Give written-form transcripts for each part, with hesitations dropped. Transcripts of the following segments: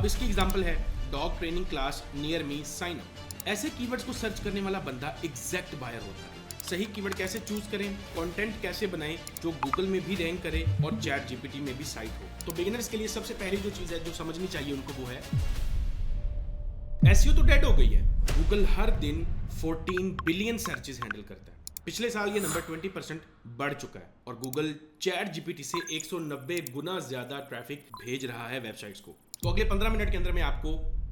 अब इसकी एग्जांपल है dog training class near me sign up. ऐसे कीवर्ड्स को सर्च करने वाला बंदा एग्जैक्ट बायर होता है। सही कीवर्ड कैसे चूज करें, कंटेंट कैसे बनाएं जो गूगल में भी रैंक करे और चैट जीपीटी में भी साइट हो। तो बिगिनर्स के लिए सबसे पहली जो चीज है जो समझनी चाहिए उनको वो है एसईओ तो डेड हो गई है। गूगल हर दिन 14 बिलियन सर्चेस हैंडल करता है। पिछले साल ये नंबर 20% बढ़ चुका है और गूगल चैट जीपीटी से 190 गुना ज्यादा ट्रैफिक भेज रहा है वेबसाइट्स को। तो अगले 15 मिनट के अंदर मैं आपको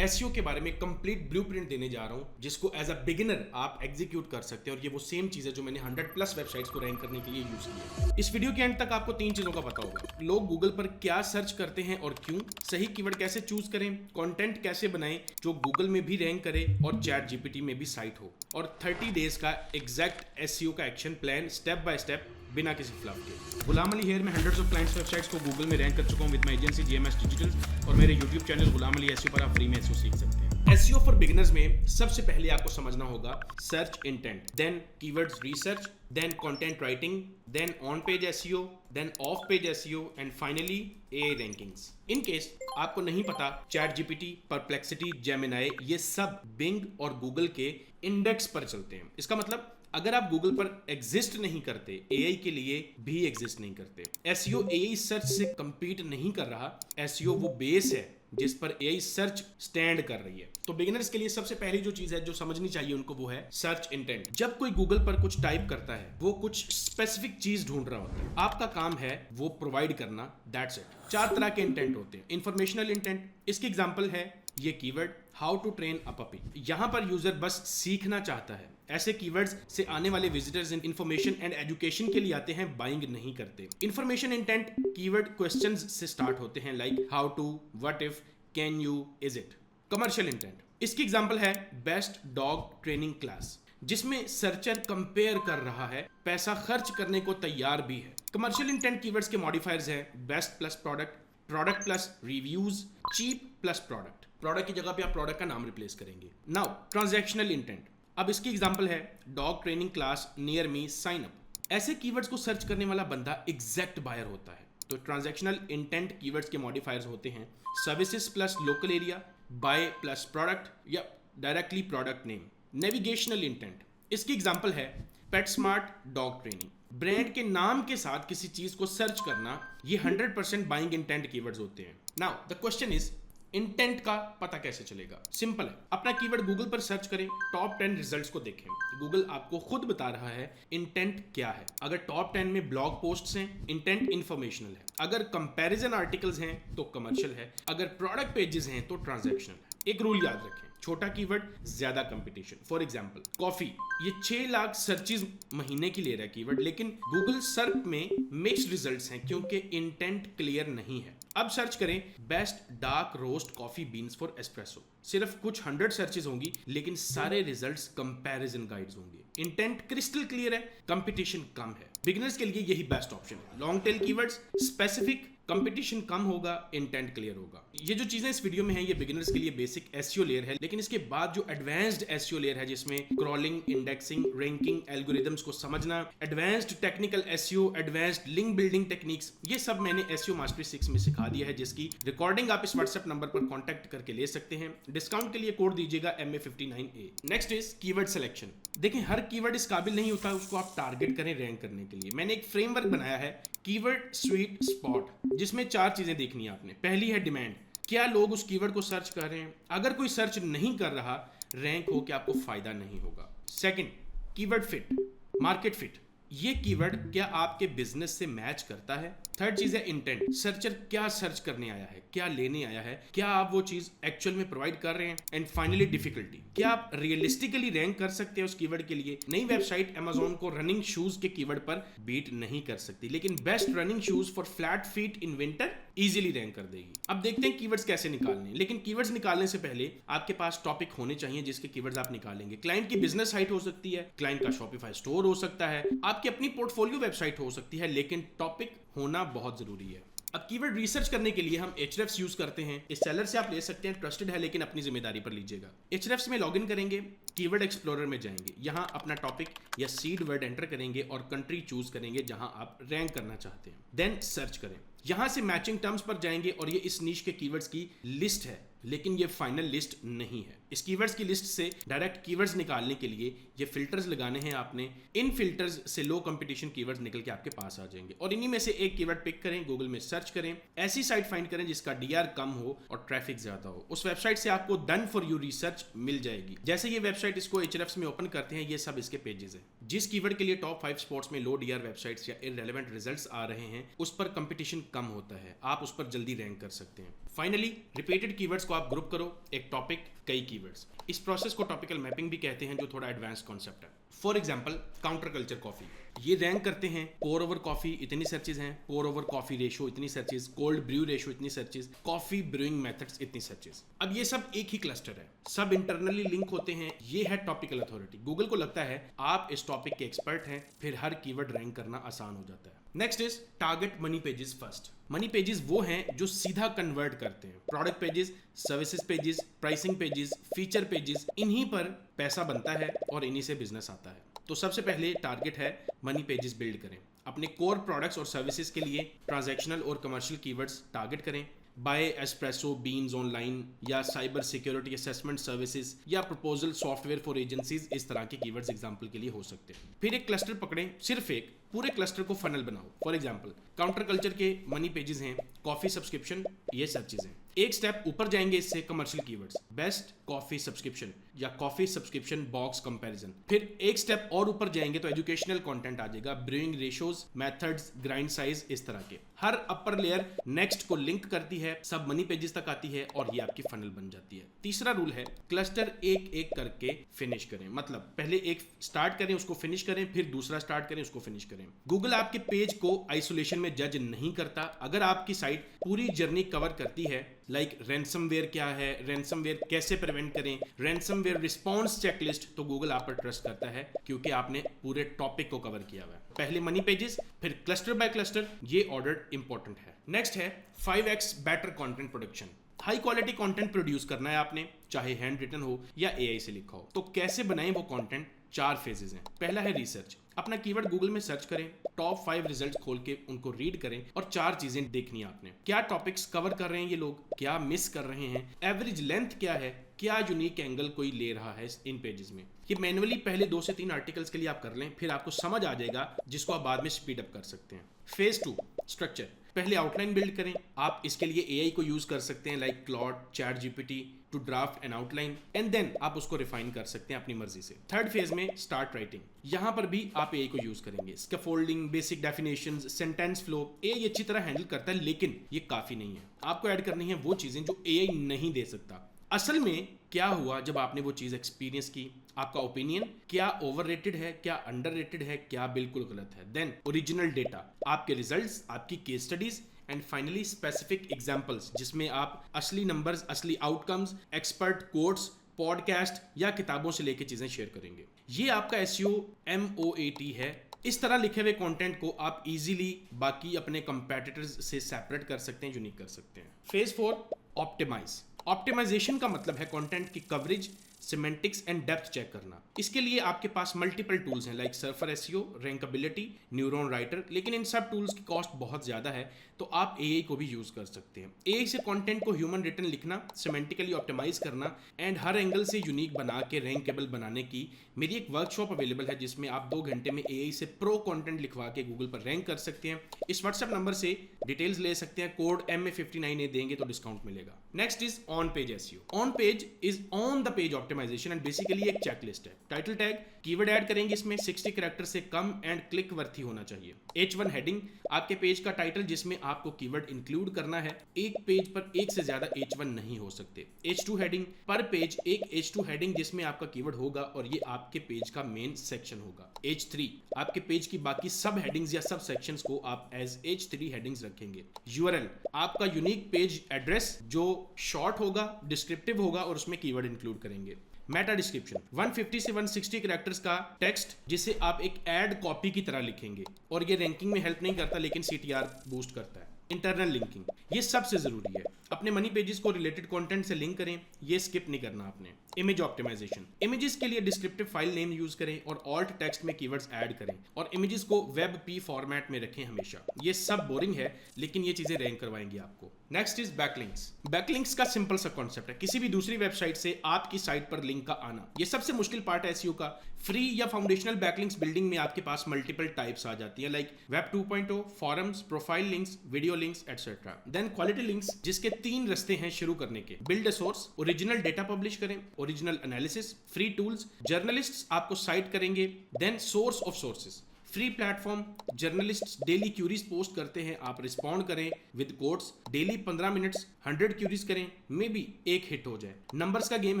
एसईओ के बारे में कंप्लीट ब्लूप्रिंट देने जा रहा हूं जिसको एज अ बिगिनर आप एग्जीक्यूट कर सकते हैं और ये वो सेम चीज है जो मैंने 100+ वेबसाइट्स को रैंक करने के लिए यूज की है। इस वीडियो के एंड तक आपको 3 चीजों का पता होगा। लोग गूगल पर क्या सर्च करते हैं और क्यों, सही कीवर्ड कैसे चूज करें, कंटेंट कैसे बनाएं जो गूगल में भी रैंक करे और चैट जीपीटी में भी साइट हो, और 30 डेज का एग्जैक्ट एसईओ का action plan step by step बिना किसी फ्लफ के। गुलाम अली हेयर में हंड्रेड्स ऑफ क्लाइंट्स वेबसाइट्स को गूगल में रैंक कर चुका हूं with my agency GMS digital, और मेरे YouTube channel Ghulam Ali SEO पर आप फ्री में एसईओ सीख सकते हैं। एसईओ फॉर बिगिनर्स में सबसे पहले आपको समझना होगा search intent, then keywords research, then content writing, then on page SEO, then off page SEO and finally AI rankings. In case आपको नहीं पता, चैट जीपीटी, परप्लेक्सिटी, जेमिनाई ये सब बिंग और गूगल के इंडेक्स पर चलते हैं। इसका मतलब अगर आप गूगल पर एग्जिस्ट नहीं करते, एआई के लिए भी एग्जिस्ट नहीं करते। एसईओ एआई सर्च से कंपीट नहीं कर रहा, एसईओ वो बेस है जिस पर एआई सर्च स्टैंड कर रही है। तो बिगिनर्स के लिए सबसे पहली जो चीज है जो समझनी चाहिए उनको वो है सर्च इंटेंट। जब कोई गूगल पर कुछ टाइप करता है वो कुछ स्पेसिफिक चीज ढूंढ रहा होता है, आपका काम है वो प्रोवाइड करना, दैट्स इट। 4 तरह के इंटेंट होते हैं। इंफॉर्मेशनल इंटेंट, इसकी एग्जांपल है ये keyword how to train a puppy. यहां पर यूजर बस सीखना चाहता है। ऐसे कीवर्ड्स से आने वाले विजिटर्स इंफॉर्मेशन एंड एजुकेशन के लिए आते हैं, बाइंग नहीं करते। इंफॉर्मेशन इंटेंट कीवर्ड क्वेश्चंस से स्टार्ट होते हैं like how to, what if, can you, is it. Commercial intent, इसकी एग्जांपल है बेस्ट डॉग ट्रेनिंग क्लास, जिसमें सर्चर कंपेयर कर रहा है, पैसा खर्च करने को तैयार भी है। कमर्शियल इंटेंट कीवर्ड्स के मॉडिफायर्स हैं best plus product, product plus reviews, cheap plus product. Product की जगह पे आप प्रोडक्ट का नाम रिप्लेस करेंगे। नाउ ट्रांजैक्शनल इंटेंट, अब इसकी एग्जांपल है dog training class near me sign up. ऐसे कीवर्ड्स को सर्च करने वाला बंदा एग्जैक्ट बायर होता है। तो ट्रांजैक्शनल इंटेंट कीवर्ड्स के मॉडिफायर्स होते हैं services plus local area, buy plus product या directly product name. Navigational intent, इसकी एग्जांपल है PetSmart dog training. Brand के नाम के साथ किसी चीज को सर्च करना, ये 100% बाइंग इंटेंट कीवर्ड्स होते हैं। Now the question is intent का पता कैसे चलेगा? सिंपल है, अपना कीवर्ड गूगल पर सर्च करें, टॉप 10 रिजल्ट्स को देखें। गूगल आपको खुद बता रहा है इंटेंट क्या है। अगर टॉप 10 में ब्लॉग पोस्ट्स हैं, इंटेंट इंफॉर्मेशनल है। अगर कंपैरिजन आर्टिकल्स हैं तो कमर्शियल है। अगर प्रोडक्ट पेजेस हैं तो ट्रांजैक्शनल है। एक रूल याद रखें, छोटा कीवर्ड ज्यादा कंपटीशन। फॉर एग्जांपल कॉफी, ये 6 लाख सर्चेस महीने की ले रहा है कीवर्ड, लेकिन गूगल सर्च में मिक्स्ड रिजल्ट्स हैं क्योंकि इंटेंट क्लियर नहीं है। अब सर्च करें best dark roast coffee beans for espresso, सिर्फ कुछ 100 सर्चेस होंगी लेकिन सारे रिजल्ट्स कंपैरिजन गाइड्स होंगे। इंटेंट क्रिस्टल क्लियर है, कंपटीशन कम है। बिगिनर्स के लिए यही बेस्ट ऑप्शन है। Long tail keywords specific, competition कम होगा, इंटेंट क्लियर होगा। ये जो चीजें इस वीडियो में हैं ये बिगिनर्स के लिए बेसिक एसईओ लेयर है, लेकिन इसके बाद जो एडवांस्ड एसईओ लेयर है जिसमें क्रॉलिंग, इंडेक्सिंग, रैंकिंग, एल्गोरिथम्स को समझना, advanced technical SEO, advanced link building techniques, ये सब मैंने एसईओ मास्टरी 6 में सिखा दिया है, जिसकी रिकॉर्डिंग आप इस व्हाट्सएप नंबर पर कॉन्टैक्ट करके ले सकते हैं। डिस्काउंट के लिए कोड दीजिएगा MA59A। Next is keyword selection. देखें, हर कीवर्ड इस काबिल नहीं होता उसको आप टारगेट करें रैंक करने के लिए। मैंने एक फ्रेमवर्क बनाया है कीवर्ड स्वीट स्पॉट, जिसमें 4 चीजें देखनी है आपने। पहली है डिमांड, क्या लोग उस कीवर्ड को सर्च कर रहे हैं? अगर कोई सर्च नहीं कर रहा, रैंक हो के आपको फायदा नहीं होगा। Second, keyword fit, market fit, ये कीवर्ड क्या आपके बिजनेस से मैच करता है? थर्ड चीज है इंटेंट, सर्चर क्या सर्च करने आया है, क्या लेने आया है, क्या आप वो चीज एक्चुअल में प्रोवाइड कर रहे हैं? एंड फाइनली डिफिकल्टी, क्या आप रियलिस्टिकली रैंक कर सकते हैं उस कीवर्ड के लिए? नई वेबसाइट अमेज़न को रनिंग शूज के कीवर्ड पर बीट नहीं कर सकती, लेकिन best running shoes for flat feet in winter easily rank कर देगी। अब देखते हैं कीवर्ड्स कैसे निकालने। लेकिन कीवर्ड्स निकालने से पहले आपके पास टॉपिक होने चाहिए जिसके कीवर्ड्स आप निकालेंगे। क्लाइंट की बिजनेस साइट हो सकती है, क्लाइंट का शॉपिफाई स्टोर हो सकता है, आपकी अपनी पोर्टफोलियो वेबसाइट हो सकती है, लेकिन टॉपिक होना बहुत जरूरी है। अब कीवर्ड रिसर्च करने के लिए हम Ahrefs यूज करते हैं। इस सेलर से आप ले सकते हैं, ट्रस्टेड है, लेकिन अपनी जिम्मेदारी पर लीजिएगा। Ahrefs में लॉगिन करेंगे, कीवर्ड एक्सप्लोरर में जाएंगे, यहां अपना टॉपिक या सीड वर्ड एंटर करेंगे और कंट्री चूज करेंगे जहां आप रैंक करना चाहते हैं। देन सर्च करें, यहां से मैचिंग टर्म्स पर जाएंगे और ये इस नीश के कीवर्ड्स की लिस्ट है। लेकिन ये फाइनल लिस्ट नहीं है। इस कीवर्ड्स की लिस्ट से डायरेक्ट कीवर्ड्स निकालने के लिए ये फिल्टर्स लगाने हैं आपने। इन फिल्टर्स से लो कंपटीशन कीवर्ड्स निकल के आपके पास आ जाएंगे और इन्हीं में से एक कीवर्ड पिक करें, गूगल में सर्च करें, ऐसी साइट फाइंड करें जिसका डीआर कम हो और ट्रैफिक ज्यादा हो। उस वेबसाइट से आपको डन फॉर यू रिसर्च मिल जाएगी। जैसे ये वेबसाइट इसको एचरेफ्स में ओपन करते हैं, ये सब इसके पेजेस हैं। जिस कीवर्ड के लिए टॉप 5 स्पॉट्स में लो डीआर वेबसाइट्स या इररेलेवेंट रिजल्ट्स आ रहे हैं, उस पर कंपटीशन कम होता है, आप उस पर जल्दी रैंक कर सकते हैं। फाइनली रिपीटेड कीवर्ड्स को आप ग्रुप करो, एक टॉपिक कई कीवर्ड्स। इस प्रोसेस को टॉपिकल मैपिंग भी कहते हैं, जो थोड़ा एडवांस कॉन्सेप्ट है। For example counter culture coffee, ये रैंक करते हैं। पोर ओवर कॉफी इतनी सर्चेज हैं, पोर ओवर कॉफी रेशो इतनी सर्चेज, कोल्ड ब्रू रेशो इतनी सर्चेज, कॉफी ब्रूइंग मेथड्स इतनी सर्चेज। अब ये सब एक ही क्लस्टर है, सब इंटरनली लिंक होते हैं। ये है टॉपिकल अथॉरिटी। गूगल को लगता है आप इस टॉपिक के एक्सपर्ट हैं, फिर हर कीवर्ड रैंक करना आसान हो जाता है। Next is target money pages first. Money pages वो हैं जो सीधा कन्वर्ट करते हैं। Product pages, services pages, pricing pages, feature pages, इन्हीं पर पैसा बनता है और इन्हीं से बिजनेस आता है। तो सबसे पहले टारगेट है मनी पेजेस बिल्ड करें। अपने कोर प्रोडक्ट्स और सर्विसेज के लिए ट्रांजैक्शनल और कमर्शियल कीवर्ड्स टारगेट करें। बाय एस्प्रेसो बीन्स ऑनलाइन या साइबर सिक्योरिटी असेसमेंट सर्विसेज या प्रपोजल सॉफ्टवेयर फॉर एजेंसीज, इस तरह के कीवर्ड्स एग्जांपल के लिए हो सकते हैं। फिर एक क्लस्टर पकड़ें, सिर्फ एक, पूरे क्लस्टर को फनल बनाओ। फॉर एग्जांपल काउंटर कल्चर के मनी पेजेस हैं कॉफी सब्सक्रिप्शन, ये सब चीजें। एक स्टेप ऊपर जाएंगे इससे commercial keywords, best coffee subscription या कॉफी सब्सक्रिप्शन बॉक्स कंपैरिजन। फिर एक स्टेप और ऊपर जाएंगे तो एजुकेशनल कंटेंट आ जाएगा, brewing ratios, methods, grind size, इस तरह के। हर अपर लेयर नेक्स्ट को लिंक करती है, सब मनी पेजेस तक आती है और ये आपकी फनल बन जाती है। तीसरा रूल है क्लस्टर एक एक करके फिनिश करें, मतलब पहले एक स्टार्ट करें उसको फिनिश करें, फिर दूसरा स्टार्ट करें उसको फिनिश करें। गूगल आपके पेज को आइसोलेशन में जज नहीं करता। अगर आपकी साइट पूरी जर्नी कवर करती है, लाइक रैंसमवेयर क्या है, रैंसमवेयर कैसे प्रिवेंट करें, रैंसमवेयर रिस्पॉन्स चेकलिस्ट, तो गूगल आप पर ट्रस्ट करता है क्योंकि आपने पूरे टॉपिक को कवर किया हुआ है। पहले मनी पेजेस, फिर क्लस्टर बाय क्लस्टर, ये ऑर्डर इंपॉर्टेंट है। नेक्स्ट है 5x better content production. High quality content produce करना है आपने, चाहे हैंड रिटन हो या एआई से लिखा हो। तो कैसे बनाएं वो कंटेंट? 4 फेजेस हैं। पहला है रिसर्च। अपना कीवर्ड गूगल में सर्च करें, टॉप 5 रिजल्ट्स खोल के उनको रीड करें और 4 चीजें देखनी है आपने। क्या टॉपिक्स कवर कर रहे हैं ये लोग, क्या मिस कर रहे हैं, एवरेज लेंथ क्या है, क्या यूनिक एंगल कोई ले रहा है इन पेजेस में। ये मैनुअली पहले 2 से 3 आर्टिकल्स के लिए आप कर लें, फिर आपको समझ आ जाएगा, जिसको आप बाद में स्पीड अप कर सकते हैं। Phase 2 structure. पहले आउटलाइन बिल्ड करें। आप इसके लिए एआई को यूज कर सकते हैं, like Claude, ChatGPT to draft an outline and then आप उसको रिफाइन कर सकते हैं अपनी मर्जी से। थर्ड फेज में स्टार्ट राइटिंग। यहां पर भी आप एआई को यूज करेंगे। Scaffolding, basic definitions, sentence flow, AI अच्छी तरह हैंडल करता है, लेकिन ये काफी नहीं है। आपको ऐड करनी है वो चीजें जो एआई नहीं दे सकता। असल में क्या हुआ जब आपने वो चीज एक्सपीरियंस की, आपका ओपिनियन क्या ओवररेटेड है, क्या अंडररेटेड है, क्या बिल्कुल गलत है। देन ओरिजिनल डेटा, आपके रिजल्ट्स, आपकी case studies and finally specific examples, जिसमें आप असली नंबर्स, असली आउटकम्स, एक्सपर्ट कोट्स, पॉडकास्ट या किताबों से लेके चीजें शेयर करेंगे। ये आपका एसईओ MOAT है। इस तरह लिखे हुए कंटेंट को आप इजीली बाकी अपने कंपेटिटर्स से सेपरेट कर सकते हैं, यूनिक कर सकते हैं। Phase 4 optimise. ऑप्टिमाइजेशन का मतलब है कंटेंट की coverage, semantics and depth check करना। इसके लिए आपके पास मल्टीपल टूल्स हैं, like Surfer SEO, Rankability, Neuron writer, लेकिन इन सब टूल्स की कॉस्ट बहुत ज़्यादा है, तो आप एआई को भी यूज़ कर सकते हैं। एआई से कंटेंट को ह्यूमन रिटन लिखना, सिमेंटिकली ऑप्टिमाइज करना एंड हर एंगल से यूनिक बना के रैंकेबल बनाने की मेरी एक वर्कशॉप अवेलेबल है, जिसमें आप 2 घंटे में एआई से प्रो कंटेंट लिखवा के गूगल पर रैंक कर सकते हैं। इस व्हाट्सएप नंबर से डिटेल्स ले सकते हैं, कोड MA59A देंगे तो डिस्काउंट मिलेगा। Next is on page SEO. On page is on the page optimization and basically एक चेकलिस्ट है। टाइटल टैग, कीवर्ड ऐड करेंगे इसमें 60 कैरेक्टर से कम एंड क्लिक वर्थी होना चाहिए। H1 हेडिंग, आपके पेज का टाइटल जिसमें आपको कीवर्ड इंक्लूड करना है। एक पेज पर एक से ज्यादा H1 नहीं हो सकते। H2 हेडिंग, पर पेज एक H2 हेडिंग जिसमें आपका कीवर्ड होगा और ये आपके पेज का मेन सेक्शन होगा। H3, आपके पेज की बाकी सब हेडिंग्स या सब सेक्शंस को आप एज H3 हेडिंग्स रखेंगे। URL, आपका यूनिक पेज एड्रेस जो शॉर्ट होगा, डिस्क्रिप्टिव होगा और उसमें कीवर्ड इंक्लूड करेंगे। मेटा डिस्क्रिप्शन, 150 से 160 कैरेक्टर्स का टेक्स्ट जिसे आप एक एड कॉपी की तरह लिखेंगे और ये रैंकिंग में हेल्प नहीं करता लेकिन CTR बूस्ट करता है। इंटरनल लिंकिंग, ये सबसे जरूरी है। अपने मनी पेजेस को रिलेटेड कंटेंट से लिंक करें, ये स्किप नहीं करना आपने। इमेज ऑप्टिमाइजेशन, इमेजेस के लिए डिस्क्रिप्टिव फाइल नेम यूज करें और ऑल्ट टेक्स्ट में कीवर्ड्स ऐड करें और इमेजेस को वेब पी फॉर्मेट में रखें हमेशा। ये सब बोरिंग है लेकिन ये चीजें रैंक करवाएंगी आपको। Next is backlinks. बैकलिंक्स का सिंपल सा कॉन्सेप्ट है, किसी भी दूसरी वेबसाइट से आपकी साइट पर लिंक का आना। ये सबसे मुश्किल पार्ट है एसईओ का। फ्री या फाउंडेशनल बैकलिंक्स बिल्डिंग में आपके पास मल्टीपल टाइप्स आ जाती है, like web 2.0, forums, profile links, video links etcetera. Then quality links, जिसके 3 रास्ते हैं शुरू करने के। Build a source, original data publish करें, original analysis, free tools, journalists आपको साइट करेंगे। Then source of sources, free platform, journalist daily queries post करते हैं, आप रिस्पॉन्ड करें with quotes, daily 15 minutes 100 queries करें, मे बी एक हिट हो जाए। नंबर्स का गेम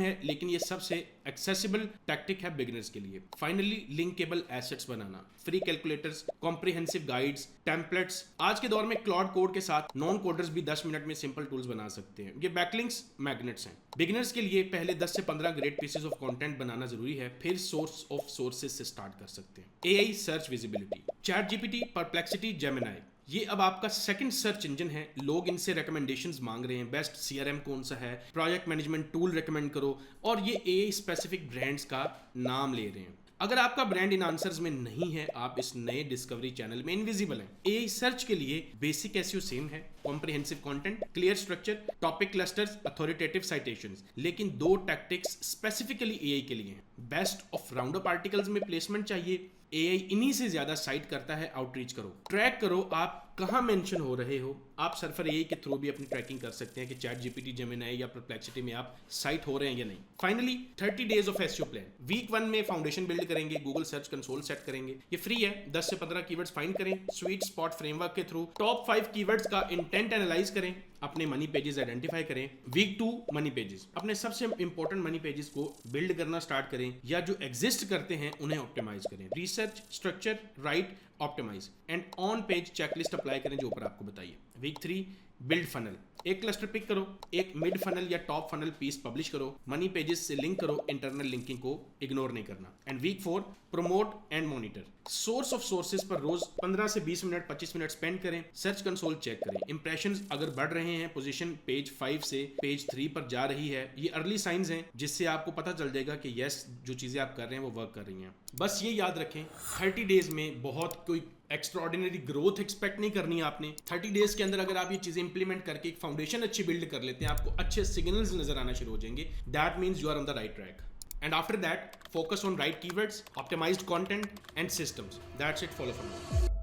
है लेकिन ये सबसे एक्सेसिबल टैक्टिक है बिगिनर्स के लिए। फाइनली लिंकेबल एसेट्स बनाना, free calculators, comprehensive guides, templates. आज के दौर में क्लाउड कोड के साथ नॉन कोडर्स भी 10 मिनट में सिंपल टूल्स बना सकते हैं। ये बैकलिंक्स मैग्नेट्स हैं। बिगिनर्स के लिए पहले 10 से 15 ग्रेट पीसेस ऑफ कंटेंट बनाना जरूरी है, फिर सोर्स ऑफ सोर्सेज से स्टार्ट कर सकते हैं। AI search visibility, chat GPT, perplexity, Gemini, ये अब आपका सेकंड सर्च इंजन है। लोग इनसे रिकमेंडेशंस मांग रहे हैं, बेस्ट सीआरएम कौन सा है, प्रोजेक्ट मैनेजमेंट टूल रिकमेंड करो, और ये एआई स्पेसिफिक ब्रांड्स का नाम ले रहे हैं। अगर आपका ब्रांड इन आंसर्स में नहीं है, आप इस नए डिस्कवरी चैनल में इनविजिबल हैं। एआई सर्च के लिए बेसिक एसईओ सेम है, comprehensive content, clear structure, topic clusters, authoritative citations, लेकिन 2 टैक्टिक्स स्पेसिफिकली एआई के लिए हैं। बेस्ट ऑफ राउंडअप आर्टिकल्स में प्लेसमेंट चाहिए, एआई इन्हीं से ज्यादा साइट करता है, आउटरीच करो, ट्रैक करो आप कहां मेंशन हो रहे हो। आप सर्फर एआई के थ्रू भी अपनी ट्रैकिंग कर सकते हैं कि चैट जीपीटी, जेमिनाई या परप्लेक्सिटी में आप साइट हो रहे हैं या नहीं। Finally 30 days of SEO plan. Week 1 में फाउंडेशन बिल्ड करेंगे, गूगल सर्च कंसोल सेट करेंगे, ये फ्री है। 10 से 15 कीवर्ड्स फाइंड करें स्वीट स्पॉट फ्रेमवर्क के थ्रू। टॉप 5 कीवर्ड्स का इंटेंट एनालाइज करें, अपने मनी पेजेस आइडेंटिफाई करें। वीक 2 मनी पेजेस, अपने सबसे इंपॉर्टेंट मनी पेजेस को बिल्ड करना स्टार्ट करें या जो एग्जिस्ट करते हैं उन्हें ऑप्टिमाइज करें। Research, structure, write, optimise and on page checklist apply करें जो ऊपर आपको बताइए। वीक 3 बिल्ड फनल, एक क्लस्टर पिक करो, एक मिड फनल या टॉप फनल पीस पब्लिश करो, मनी पेजेस से लिंक करो, इंटरनल लिंकिंग को इग्नोर नहीं करना। And week 4 promote and monitor, source of sources पर रोज 15 से 20 मिनट 25 मिनट स्पेंड करें, सर्च कंसोल चेक करें, इंप्रेशंस अगर बढ़ रहे हैं, पोजीशन पेज 5 से पेज 3 पर जा रही है, ये अर्ली साइंस हैं जिससे आपको पता चल जाएगा कि यस जो चीजें आप कर रहे हैं वो वर्क कर रही हैं। बस ये याद रखें 30 डेज में बहुत कोई एक्स्ट्राऑर्डिनरी ग्रोथ एक्सपेक्ट नहीं करनी है आपने। 30 डेज के अंदर अगर आप ये चीजें इंप्लीमेंट करके एक फाउंडेशन अच्छी बिल्ड कर लेते हैं, आपको अच्छे सिग्नल्स नजर आना शुरू हो जाएंगे, that means you are on the right track. And after that, focus on right keywords, optimized content and systems. That's it, follow from now.